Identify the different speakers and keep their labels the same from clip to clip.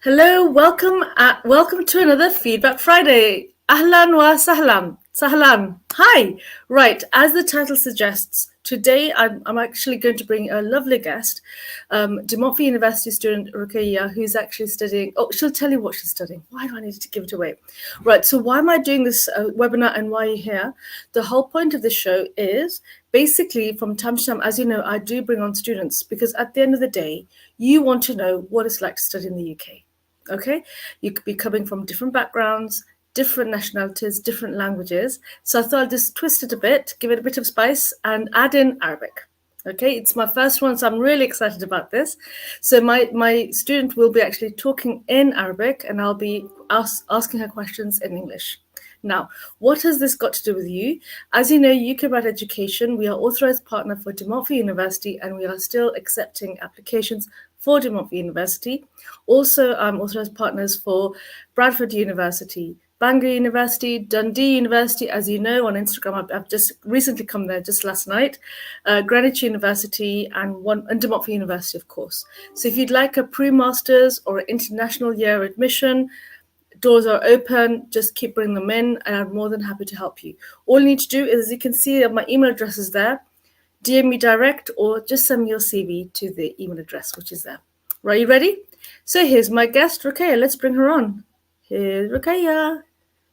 Speaker 1: Hello, welcome to another Feedback Friday. Ahlan wa sahlan. Sahlan. Hi. Right, as the title suggests, today I'm actually going to bring a lovely guest, De Montfort University student Roqaya, who's actually studying. Oh, she'll tell you what she's studying. Why do I need to give it away? Right, so why am I doing this webinar and why are you here? The whole point of this show is basically from time to time, as you know, I do bring on students because at the end of the day, you want to know what it's like to study in the UK. Okay, you could be coming from different backgrounds, different nationalities, different languages. So I thought I'd just twist it a bit, give it a bit of spice, and add in Arabic. Okay, it's my first one, so I'm really excited about this. So my student will be actually talking in Arabic, and I'll be asking her questions in English. Now, what has this got to do with you? As you know, UK Right Education, we are authorized partner for De Montfort University, and we are still accepting applications for De Montfort University. Also, I'm authorized partners for Bradford University, Bangor University, Dundee University, as you know on Instagram, I've just recently come there just last night, Greenwich University, and De Montfort University, of course. So if you'd like a pre-masters or an international year admission, doors are open, just keep bringing them in, and I'm more than happy to help you. All you need to do is, as you can see, my email address is there. DM me direct or just send me your CV to the email address, which is there. Right, you ready? So here's my guest, Roqaya. Let's bring her on. Here's Roqaya.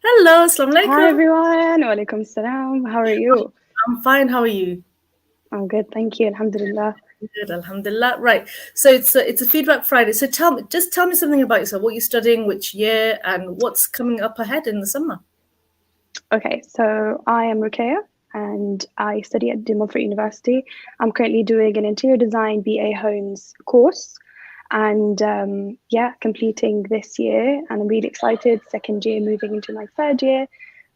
Speaker 1: Hello, assalamu
Speaker 2: Hi
Speaker 1: alaikum.
Speaker 2: everyone, walaikum salam. How are you?
Speaker 1: I'm fine, how are you?
Speaker 2: I'm good, thank you. Alhamdulillah.
Speaker 1: Good, alhamdulillah. Right, so it's a feedback Friday. So tell me something about yourself. What you're studying, which year, and what's coming up ahead in the summer.
Speaker 2: Okay, so I am Roqaya and I study at Montfort University. I'm currently doing an interior design BA Homes course and completing this year. And I'm really excited. Second year, moving into my third year,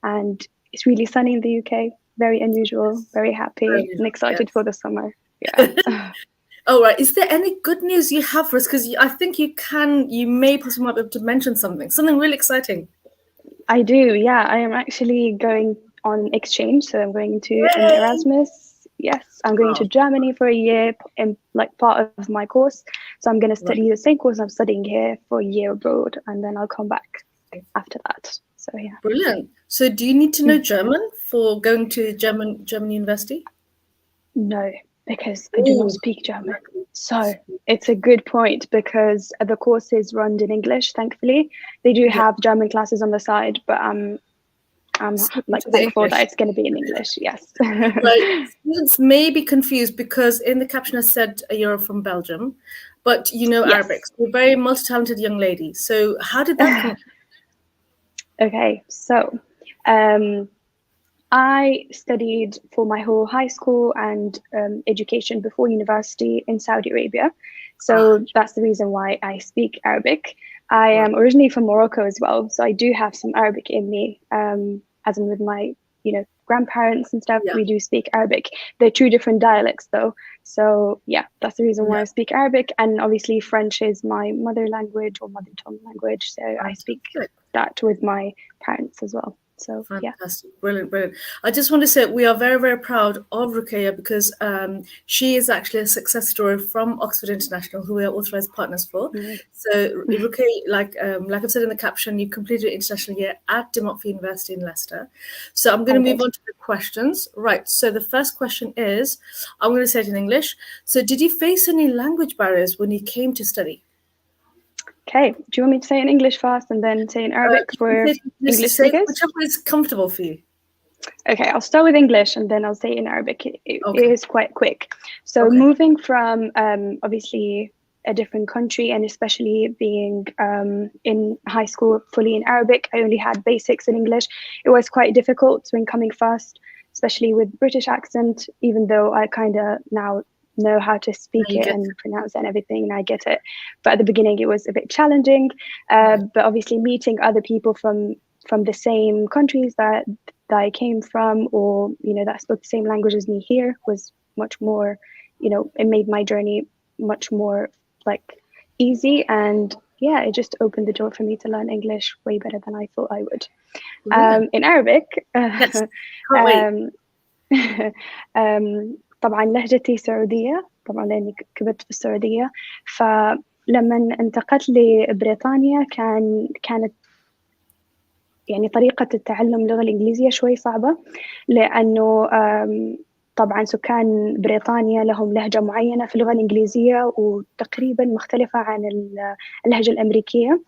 Speaker 2: and it's really sunny in the UK. Very unusual. Very happy and excited for the summer. Yeah.
Speaker 1: All right. Is there any good news you have for us? Because I think you may possibly might be able to mention something really exciting.
Speaker 2: I do, yeah. I am actually going on exchange, so I'm going to an Erasmus. Yes, I'm going to Germany for a year in like part of my course. So I'm going to study the same course I'm studying here for a year abroad, and then I'll come back after that. So yeah.
Speaker 1: Brilliant. So do you need to know German for going to German university?
Speaker 2: No, because I do not speak German. So it's a good point because the course is run in English, thankfully. They do have German classes on the side, but I'm like thankful that it's going to be in English. Yes.
Speaker 1: Right. Students may be confused because in the caption I said you're from Belgium, but you know Arabic. So you're a very multi-talented young lady. So how did that come?
Speaker 2: Okay, so I studied for my whole high school and education before university in Saudi Arabia. So that's the reason why I speak Arabic. I am originally from Morocco as well, so I do have some Arabic in me. As in with my, grandparents and stuff, we do speak Arabic. They're two different dialects though. So yeah, that's the reason why I speak Arabic. And obviously French is my mother language or mother tongue language. So I speak that with my parents as well. So
Speaker 1: fantastic, brilliant. I just want to say we are very, very proud of Roqaya because she is actually a success story from Oxford International, who we are authorized partners for. So Roqaya, like I've said in the caption, you completed your international year at De Montfort University in Leicester. So I'm going to move on to the questions. Right. So the first question is, I'm going to say it in English. So did you face any language barriers when you came to study?
Speaker 2: Okay, do you want me to say in English first and then say in Arabic for English speakers?
Speaker 1: Whichever is comfortable for you.
Speaker 2: Okay, I'll start with English and then I'll say in Arabic. It is quite quick. So moving from obviously a different country and especially being in high school fully in Arabic, I only had basics in English. It was quite difficult when coming first, especially with British accent, even though I kind of now know how to speak it and pronounce it and everything, and I get it. But at the beginning, it was a bit challenging. But obviously, meeting other people from the same countries that I came from, or that spoke the same language as me here, was much more. It made my journey much more like easy, and yeah, it just opened the door for me to learn English way better than I thought I would. In Arabic. طبعا لهجتي سعودية، طبعا لأني كبرت في السعودية، لما انتقلت لبريطانيا كانت يعني طريقة التعلم اللغة الإنجليزية شوي صعبة، لأنه طبعا سكان بريطانيا لهم لهجة معينة في اللغة الإنجليزية وتقريبا مختلفة عن اللهجة الأمريكية.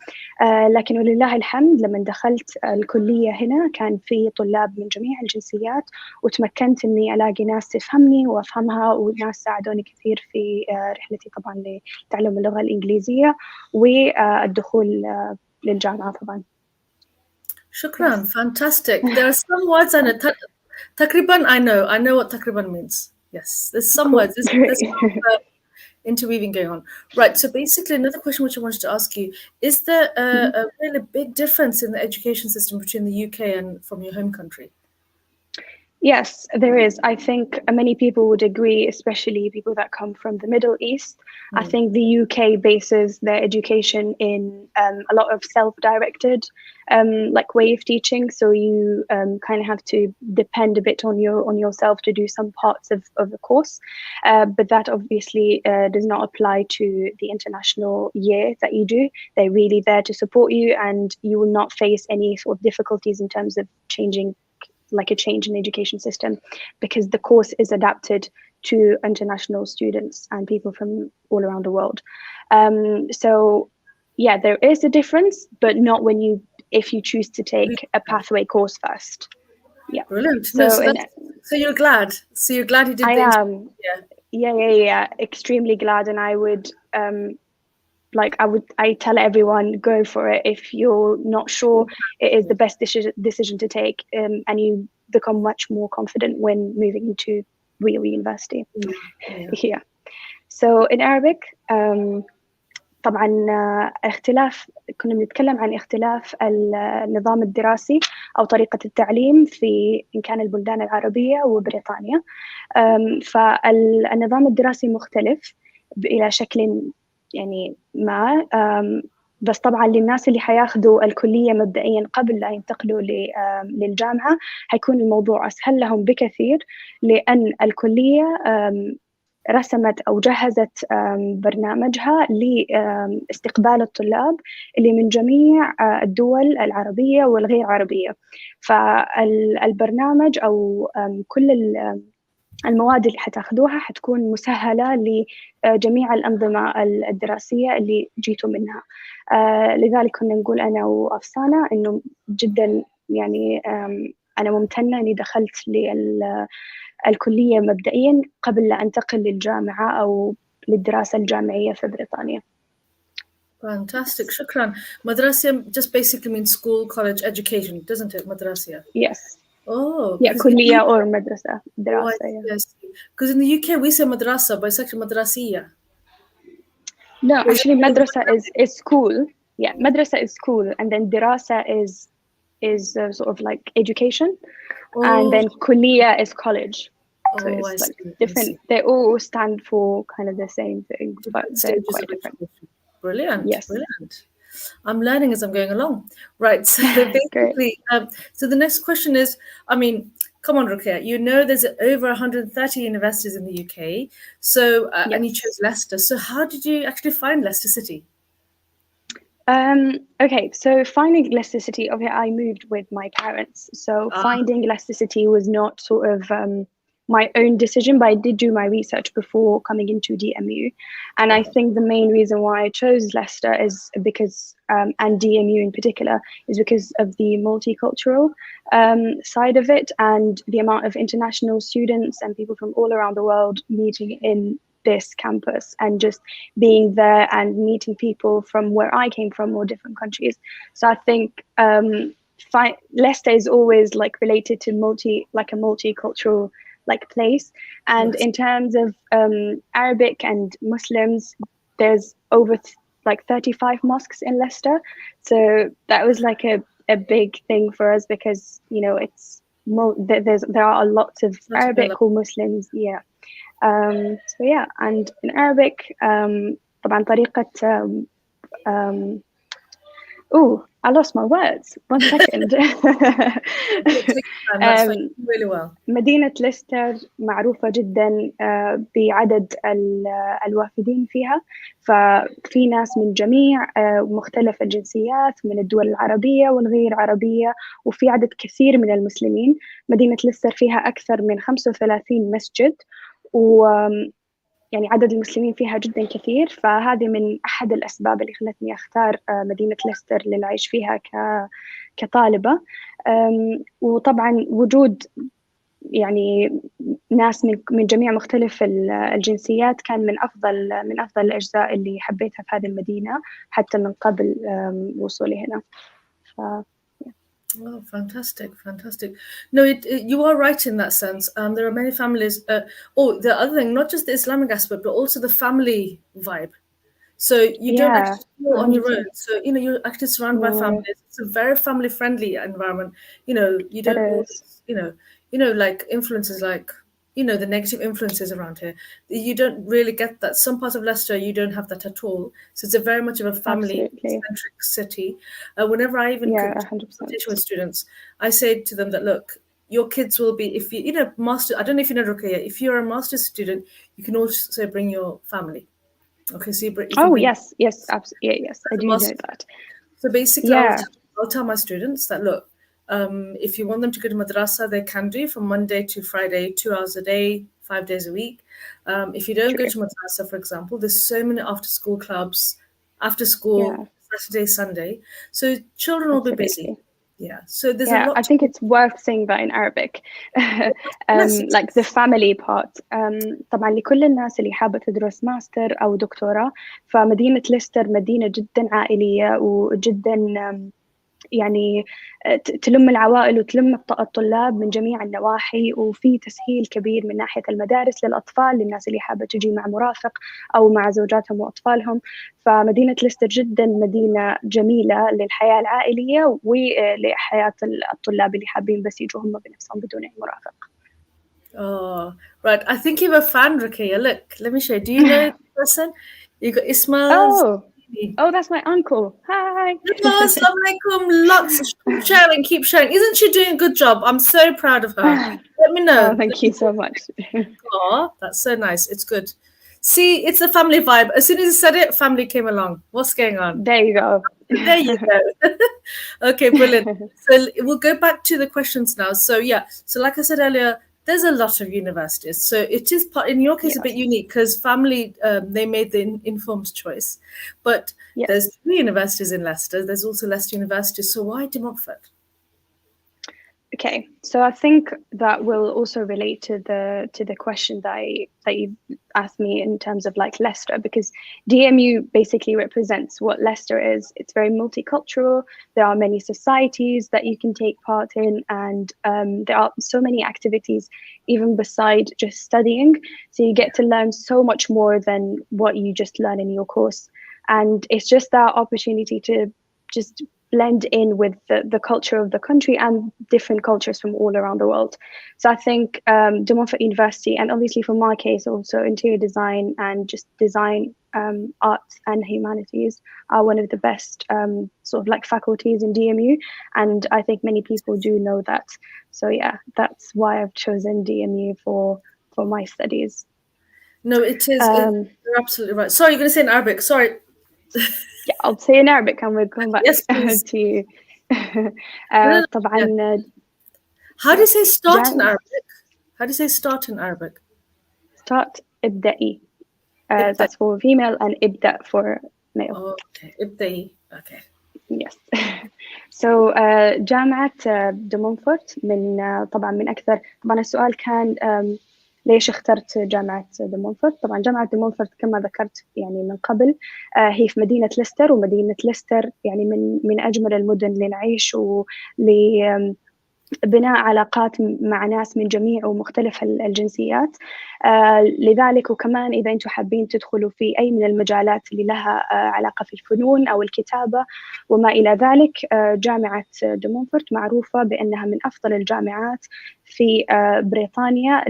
Speaker 2: لكن ولله الحمد لما دخلت الكلية هنا كان في طلاب من جميع الجنسيات، وتمكنت إني ألاقي ناس تفهمني وأفهمها، وناس ساعدوني كثير في رحلتي طبعا لتعلم اللغة الإنجليزية والدخول للجامعة طبعا.
Speaker 1: Shukran, fantastic. There are some words I know. Takriban, I know what takriban means. Yes, there's some
Speaker 2: Cool.
Speaker 1: words. There's some interweaving going on. Right, so basically another question which I wanted to ask you, is there a really big difference in the education system between the UK and from your home country?
Speaker 2: Yes, there is. I think many people would agree, especially people that come from the Middle East. I think the UK bases their education in a lot of self-directed like way of teaching. So you kind of have to depend a bit on yourself to do some parts of the course. But that obviously does not apply to the international year that you do. They're really there to support you, and you will not face any sort of difficulties in terms of like a change in the education system, because the course is adapted to international students and people from all around the world. So yeah, there is a difference, but not if you choose to take a pathway course first. Yeah.
Speaker 1: Brilliant. So you're glad. So you're glad you did
Speaker 2: I am. Yeah. Extremely glad, and I would I tell everyone, go for it. If you're not sure, it is the best decision to take, and you become much more confident when moving into real university. Yeah. So in Arabic, طبعا كنا بنتكلم عن اختلاف النظام الدراسي أو طريقة التعليم في إن كان البلدان العربية وبريطانيا. فالنظام الدراسي مختلف إلى شكل يعني ما، بس طبعا للناس اللي حياخذوا الكلية مبدئيا قبل لا ينتقلوا للجامعة حيكون الموضوع أسهل لهم بكثير، لأن الكلية رسمت أو جهزت برنامجها لاستقبال الطلاب اللي من جميع الدول العربية والغير عربية. فالبرنامج أو كل المواد اللي حتاخذوها حتكون مسهلة لجميع الأنظمة الدراسية اللي جيتوا منها. لذلك كنا نقول أنا وأفسانة إنه جدا يعني أنا ممتنة إني دخلت الكلية مبدئيا قبل لا أنتقل للجامعة أو للدراسة الجامعية في بريطانيا.
Speaker 1: Fantastic, shukran. Madrasa just basically means school, college, education, doesn't it? Madrasa.
Speaker 2: Yes.
Speaker 1: Oh.
Speaker 2: Yeah, كلية or مدرسة. دراسة.
Speaker 1: Yes. Because in the UK we say madrasa, but it's actually madrasiya.
Speaker 2: No, actually madrasa is school. Yeah, madrasa is school, and then dirasa is sort of like education, and then kuliya is college. So it's like different. They all stand for kind of the same thing, but they're quite different.
Speaker 1: Brilliant.
Speaker 2: Yes.
Speaker 1: Brilliant. I'm learning as I'm going along. Right. So basically, so the next question is, I mean, come on, Roqaya, you know there's over 130 universities in the UK. So, and you chose Leicester. So how did you actually find Leicester City?
Speaker 2: Okay, so finding Leicester City, okay, I moved with my parents. So finding Leicester City was not sort of my own decision, but I did do my research before coming into DMU. And I think the main reason why I chose Leicester is because, and DMU in particular, is because of the multicultural side of it and the amount of international students and people from all around the world meeting in this campus and just being there and meeting people from where I came from or different countries. So I think Leicester is always like related to a multicultural like place. And in terms of Arabic and Muslims, there's over like 35 mosques in Leicester. So that was like a big thing for us because, you know, it's there are a lot of Arabic or Muslims. Yeah. So yeah, and in Arabic طبعا طريقة I lost my words. 1 second.
Speaker 1: That's really well.
Speaker 2: مدينة ليستر معروفة جدا بعدد الوافدين فيها، ففي ناس من جميع مختلف الجنسيات من الدول العربية والغير عربية، وفي عدد كثير من المسلمين. مدينة ليستر فيها أكثر من 35 مسجد، و يعني عدد المسلمين فيها جدا كثير، فهذه من أحد الأسباب اللي خلتني أختار مدينة ليستر للعيش فيها كطالبة. وطبعا وجود يعني ناس من جميع مختلف الجنسيات كان من أفضل الأجزاء اللي حبيتها في هذه المدينة حتى من قبل وصولي هنا.
Speaker 1: Oh, fantastic. No, you are right in that sense. There are many families. The other thing, not just the Islamic aspect, but also the family vibe. So you don't actually feel on your own. So, you're actually surrounded by families. It's a very family-friendly environment. You don't always, like influences like, the negative influences around here. You don't really get that. Some parts of Leicester, you don't have that at all. So it's a very much of a family-centric city. Whenever I even conversation with students, I say to them that, look, your kids will be, if you, master, I don't know if you know Roqaya, if you're a master's student, you can also bring your family. Okay, so
Speaker 2: yes, absolutely, yes, I do know that.
Speaker 1: So basically, I'll tell my students that, look, if you want them to go to madrasa, they can do from Monday to Friday, 2 hours a day, 5 days a week. If you don't go to madrasa, for example, there's so many after-school clubs, after school, Saturday, Sunday. So children will be busy. Yeah, so there's a lot.
Speaker 2: I think it's worth saying that in Arabic. Like the family part. طبعا لكل الناس اللي حابة تدرس ماستر أو دكتوراه، فمدينة ليستر مدينة جدا عائلية وجدا يعني تلم العوائل وتلم الطلاب من جميع النواحي، وفي تسهيل كبير من ناحية المدارس للأطفال، للناس اللي حابة تجي مع مرافق أو مع زوجاتهم وأطفالهم. فمدينة ليستر جدا مدينة جميلة للحياة العائلية ولحياة الطلاب اللي حابين بس يجوا هم بنفسهم بدون أي مرافق.
Speaker 1: Oh, right. I think you're a fan, Roqaya. Look, let me show you. Do you know the person? You got Ismail.
Speaker 2: Oh, that's my uncle. Hi.
Speaker 1: Hello, assalamu alaikum. Lots. Keep sharing. Isn't she doing a good job? I'm so proud of her. Let me know.
Speaker 2: Oh, thank you so much.
Speaker 1: Oh, that's so nice. It's good. See, it's a family vibe. As soon as you said it, family came along. What's going on?
Speaker 2: There you go.
Speaker 1: There you go. Okay, brilliant. So we'll go back to the questions now. So like I said earlier, there's a lot of universities. So it is, in your case, a bit unique because family, they made the informed choice. But there's 3 universities in Leicester. There's also Leicester University. So why De Montfort?
Speaker 2: Okay, so I think that will also relate to the question that you asked me in terms of like Leicester, because DMU basically represents what Leicester is. It's very multicultural. There are many societies that you can take part in, and there are so many activities even beside just studying. So you get to learn so much more than what you just learn in your course, and it's just that opportunity to just blend in with the culture of the country and different cultures from all around the world. So I think De Montfort University, and obviously for my case also interior design and just design, arts and humanities are one of the best sort of like faculties in DMU, and I think many people do know that. So that's why I've chosen DMU for my studies.
Speaker 1: No, it is. You're absolutely right. Sorry, you're going to say in Arabic. Sorry.
Speaker 2: Yeah, I'll say in Arabic and we'll come back to you. طبعا.
Speaker 1: How do you say start in Arabic? How do you say start in Arabic?
Speaker 2: Start ابدأي. That's for female and ابدأ for male.
Speaker 1: Okay, ابدأي. Okay.
Speaker 2: Yes. So جامعة De Montfort طبعا من أكثر. طبعا السؤال كان ليش اخترت جامعة De Montfort؟ طبعا جامعة De Montfort كما ذكرت يعني من قبل هي في مدينة ليستر، ومدينة ليستر يعني من أجمل المدن للعيش ولبناء علاقات مع ناس من جميع ومختلف الجنسيات. لذلك وكمان إذا أنتم حابين تدخلوا في أي من المجالات اللي لها علاقة في الفنون أو الكتابة وما إلى ذلك، جامعة De Montfort معروفة بأنها من أفضل الجامعات في بريطانيا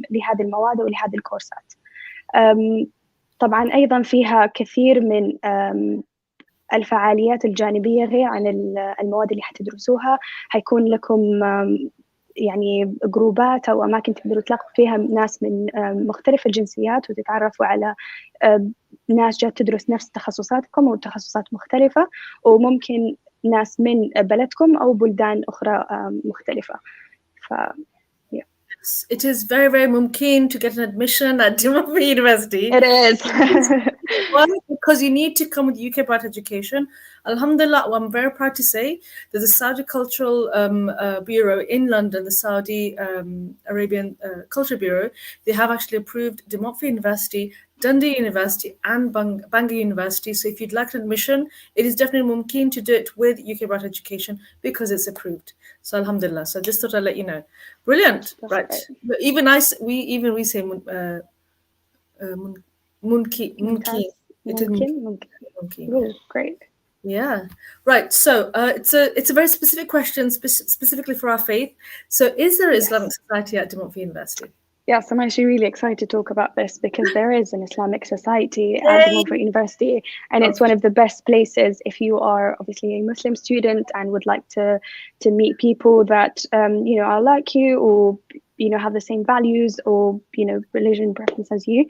Speaker 2: لهذه المواد ولهذه الكورسات. طبعا أيضا فيها كثير من الفعاليات الجانبية غير عن المواد اللي حتدرسوها. حيكون لكم يعني جروبات أو أماكن تقدروا تلاقوا فيها ناس من مختلف الجنسيات وتتعرفوا على ناس جات تدرس نفس تخصصاتكم أو تخصصات مختلفة، وممكن ناس من بلدكم أو بلدان أخرى مختلفة.
Speaker 1: It is very, very mumkin to get an admission at Montfort University.
Speaker 2: It is.
Speaker 1: Why? Because you need to come with UK Bright Education. Alhamdulillah, I'm very proud to say there's a Saudi Cultural Bureau in London, the Saudi Arabian Culture Bureau. They have actually approved Montfort University, Dundee University, and Bangor University. So if you'd like an admission, it is definitely mumkin to do it with UK Bright Education because it's approved. So Alhamdulillah. So I just thought I'd let you know. Brilliant.
Speaker 2: That's
Speaker 1: right.
Speaker 2: great.
Speaker 1: But even we say mumkin.
Speaker 2: Ooh, great.
Speaker 1: Yeah, right. So it's a very specific question, specifically for our faith. So, is there an Islamic Society at Montfort University?
Speaker 2: Yes, I'm actually really excited to talk about this because there is an Islamic Society at Montfort University, and it's one of the best places if you are obviously a Muslim student and would like to meet people that are like you, or have the same values or religion preference as you.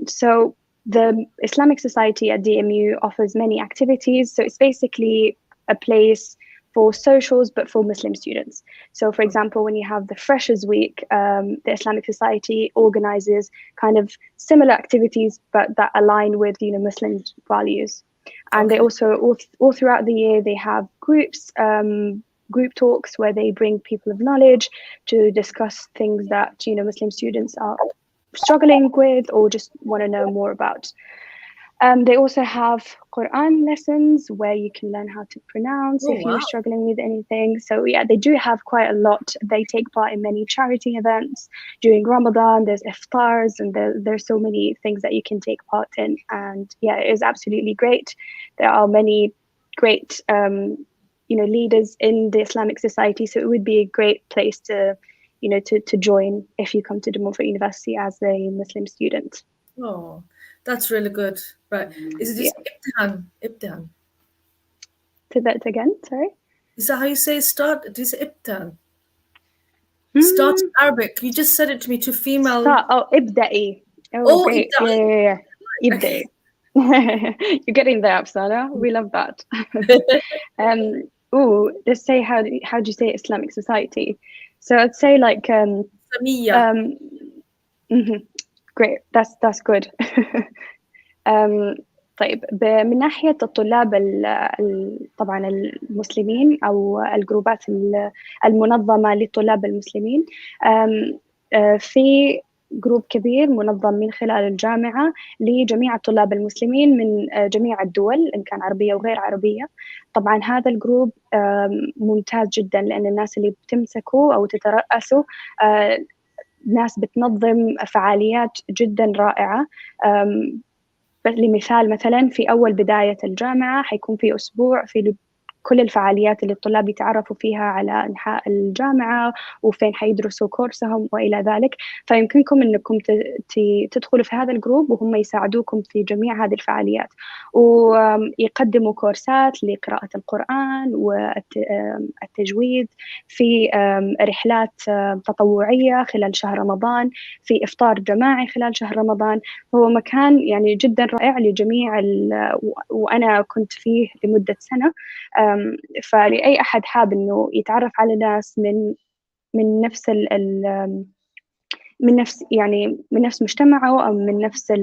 Speaker 2: So the Islamic Society at DMU offers many activities. So it's basically a place for socials, but for Muslim students. So, for example, when you have the Freshers Week, the Islamic Society organizes kind of similar activities, but that align with Muslim values. And they also, all throughout the year, they have groups, group talks where they bring people of knowledge to discuss things that Muslim students are struggling with or just want to know more about. They also have Quran lessons where you can learn how to pronounce if you're struggling with anything. So yeah, they do have quite a lot. They take part in many charity events during Ramadan. There's iftars and there's so many things that you can take part in. And yeah, it is absolutely great. There are many great leaders in the Islamic Society. So it would be a great place to join if you come to De Montfort University as a Muslim student.
Speaker 1: Oh, that's really good. Right. Is it just Ibtihan?
Speaker 2: Say that again, sorry.
Speaker 1: Is that how you say start? Do you say Ibtihan? Start in Arabic. You just said it to me to female.
Speaker 2: Ibda'i. Oh, great.
Speaker 1: Ibda'i.
Speaker 2: Yeah. Ibda'i. You're getting there, Afsana. We love that. Let's say how do you say Islamic Society? So I'd say like great. That's good. طيب من ناحية الطلاب طبعا المسلمين أو الجروبات المنظمة للطلاب المسلمين، في جروب كبير منظم من خلال الجامعة لجميع الطلاب المسلمين من جميع الدول إن كان عربية وغير عربية. طبعا هذا الجروب ممتاز جدا لأن الناس اللي بتمسكوا أو تترأسوا ناس بتنظم فعاليات جدا رائعة. لمثال مثلا في أول بداية الجامعة حيكون في أسبوع في كل الفعاليات اللي الطلاب يتعرفوا فيها على أنحاء الجامعة وفين حيدرسوا كورسهم وإلى ذلك. فيمكنكم أنكم تدخلوا في هذا الجروب وهم يساعدوكم في جميع هذه الفعاليات، ويقدموا كورسات لقراءة القرآن والتجويد، في رحلات تطوعية خلال شهر رمضان، في إفطار جماعي خلال شهر رمضان. هو مكان يعني جدا رائع لجميع وأنا كنت فيه لمدة سنة. فلأي أحد حاب إنه يتعرف على ناس من نفس من نفس مجتمعه أو من نفس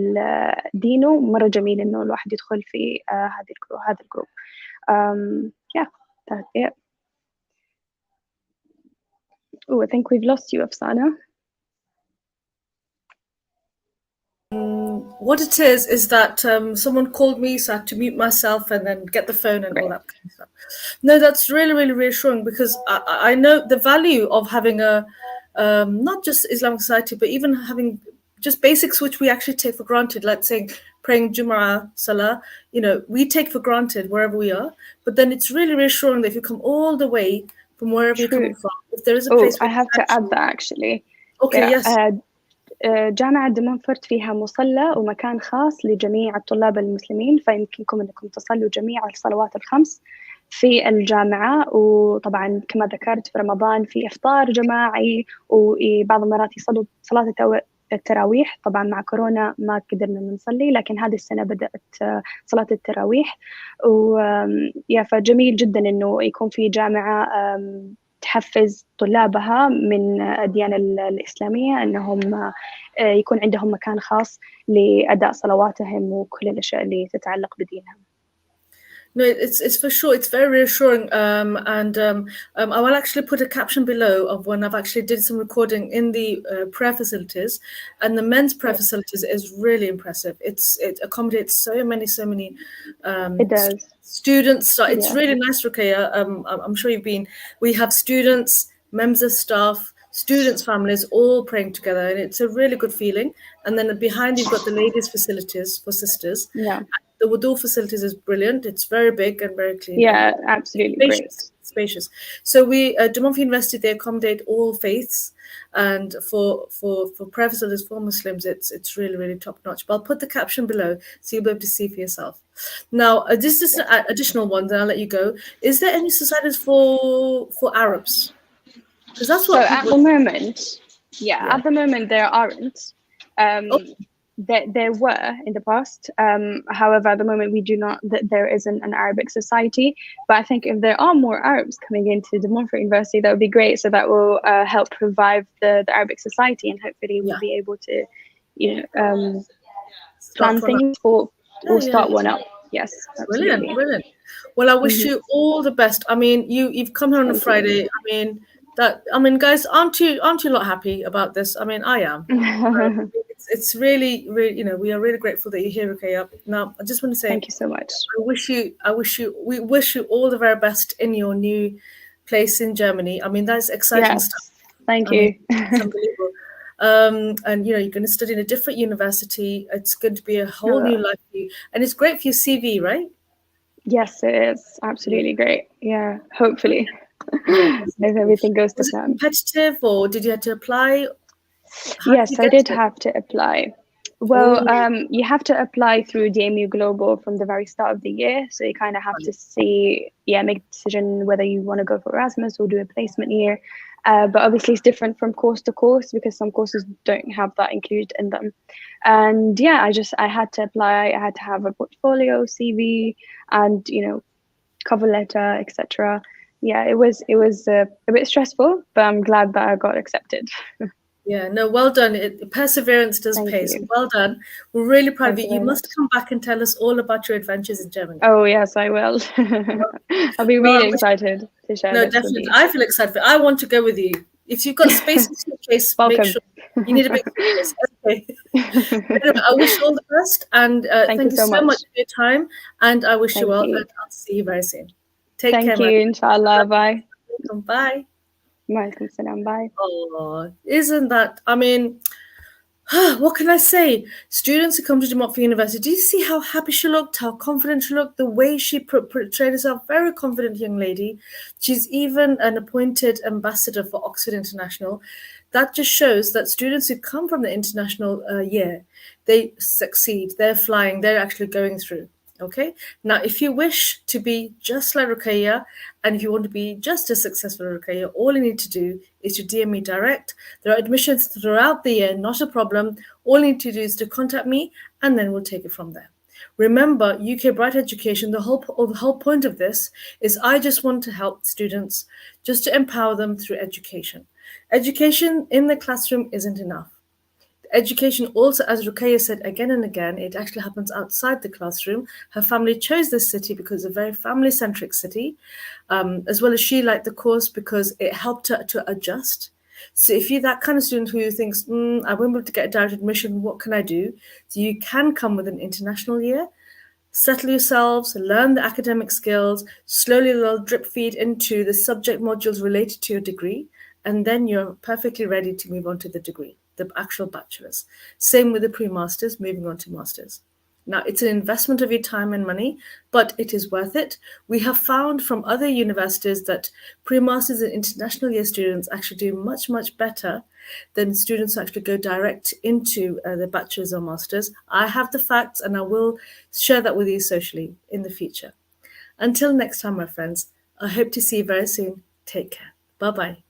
Speaker 2: دينه، مرة جميل إنه الواحد يدخل في هذا الجروب. Yeah, that's it. Oh, I think we've lost you, Afsana.
Speaker 1: What it is that someone called me, so I had to mute myself and then get the phone and all that kind of stuff. No, that's really, really reassuring because I know the value of having a not just Islamic Society, but even having just basics which we actually take for granted, like saying praying Jumu'ah, Salah, we take for granted wherever we are. But then it's really reassuring that if you come all the way from wherever you're coming from, if there is a place
Speaker 2: I have to add that actually.
Speaker 1: Okay, yes.
Speaker 2: جامعة مونفورت فيها مصلى ومكان خاص لجميع الطلاب المسلمين، فيمكنكم أنكم تصلوا جميع الصلوات الخمس في الجامعة. وطبعا كما ذكرت في رمضان في إفطار جماعي، وبعض المرات يصلوا صلاة التراويح. طبعا مع كورونا ما قدرنا نصلي، لكن هذه السنة بدأت صلاة التراويح. فجميل جدا إنه يكون في جامعة تحفز طلابها من الديانة الإسلامية أنهم يكون عندهم مكان خاص لأداء صلواتهم وكل الأشياء اللي تتعلق بدينهم.
Speaker 1: No, it's for sure. It's very reassuring. And I will actually put a caption below of when I've actually did some recording in the prayer facilities, and the men's prayer facilities is really impressive. It accommodates so many
Speaker 2: it does.
Speaker 1: students. It's really nice, Roqaya. I'm sure you've been. We have students, members of staff, students' families all praying together, and it's a really good feeling. And then behind you've got the ladies' facilities for sisters.
Speaker 2: Yeah.
Speaker 1: The wudu facilities is brilliant. It's very big and very clean.
Speaker 2: Yeah, absolutely
Speaker 1: spacious. So we at Montfort University, they accommodate all faiths, and for prayer facilities for Muslims, it's really top notch. But I'll put the caption below so you'll be able to see for yourself. Now, this is an additional one. Then I'll let you go. Is there any societies for Arabs? Because that's what.
Speaker 2: So at the moment, at the moment there aren't. There were in the past. However, at the moment we do not. There isn't an Arabic society. But I think if there are more Arabs coming into the Montfort University, that would be great. So that will help revive the Arabic society, and hopefully we'll be able to, plan things or start one up. Yes, absolutely.
Speaker 1: Brilliant. Well, I wish you all the best. I mean, you've come here on a Friday. I mean, guys, aren't you a lot happy about this? I mean, I am. It's really, we are really grateful that you're here, Roqaya. Now, I just want to say
Speaker 2: thank you so much.
Speaker 1: We wish you all the very best in your new place in Germany. I mean, that's exciting stuff.
Speaker 2: Thank you.
Speaker 1: It's unbelievable. And you're going to study in a different university. It's going to be a whole new life for you, and it's great for your CV, right?
Speaker 2: Yes, it is absolutely great. Yeah, hopefully, if everything goes to plan.
Speaker 1: Competitive, or did you have to apply?
Speaker 2: Yes, I did have to apply. Well, you have to apply through DMU Global from the very start of the year. So you kind of have to make a decision whether you want to go for Erasmus or do a placement year. But obviously it's different from course to course because some courses don't have that included in them. And I had to apply. I had to have a portfolio, CV, and cover letter, etc. Yeah, it was a bit stressful, but I'm glad that I got accepted.
Speaker 1: Yeah, no, well done. Perseverance does pay. So well done. We're really proud of you. You must come back and tell us all about your adventures in Germany.
Speaker 2: Oh, yes, I will. I'll be really excited to share this
Speaker 1: definitely.
Speaker 2: with you.
Speaker 1: I feel excited. I want to go with you. If you've got space in your case, make sure. You need a big suitcase. Okay. Anyway, I wish you all the best. And thank you so much for your time. And I wish you well. And I'll see you very soon. Take care.
Speaker 2: Thank you, inshallah. Bye.
Speaker 1: Bye.
Speaker 2: Bye.
Speaker 1: Oh, isn't that, I mean, what can I say? Students who come to Montfort University, do you see how happy she looked, how confident she looked, the way she portrayed herself? Very confident young lady. She's even an appointed ambassador for Oxford International. That just shows that students who come from the international year, they succeed, they're flying, they're actually going through. Okay, now if you wish to be just like Roqaya, and if you want to be just as successful as Roqaya, all you need to do is to DM me direct. There are admissions throughout the year, not a problem. All you need to do is to contact me, and then we'll take it from there. Remember, UK Bright Education, the whole point of this is I just want to help students, just to empower them through education. Education in the classroom isn't enough. Education also, as Roqaya said again and again, it actually happens outside the classroom. Her family chose this city because it's a very family-centric city, as well as she liked the course because it helped her to adjust. So if you're that kind of student who thinks, I won't be able to get a direct admission, what can I do? So you can come with an international year, settle yourselves, learn the academic skills, slowly they'll drip feed into the subject modules related to your degree, and then you're perfectly ready to move on to the degree, the actual bachelor's. Same with the pre-masters, moving on to masters. Now, it's an investment of your time and money, but it is worth it. We have found from other universities that pre-masters and international year students actually do much, much better then students actually go direct into their bachelor's or master's. I have the facts and I will share that with you socially in the future. Until next time, my friends, I hope to see you very soon. Take care. Bye-bye.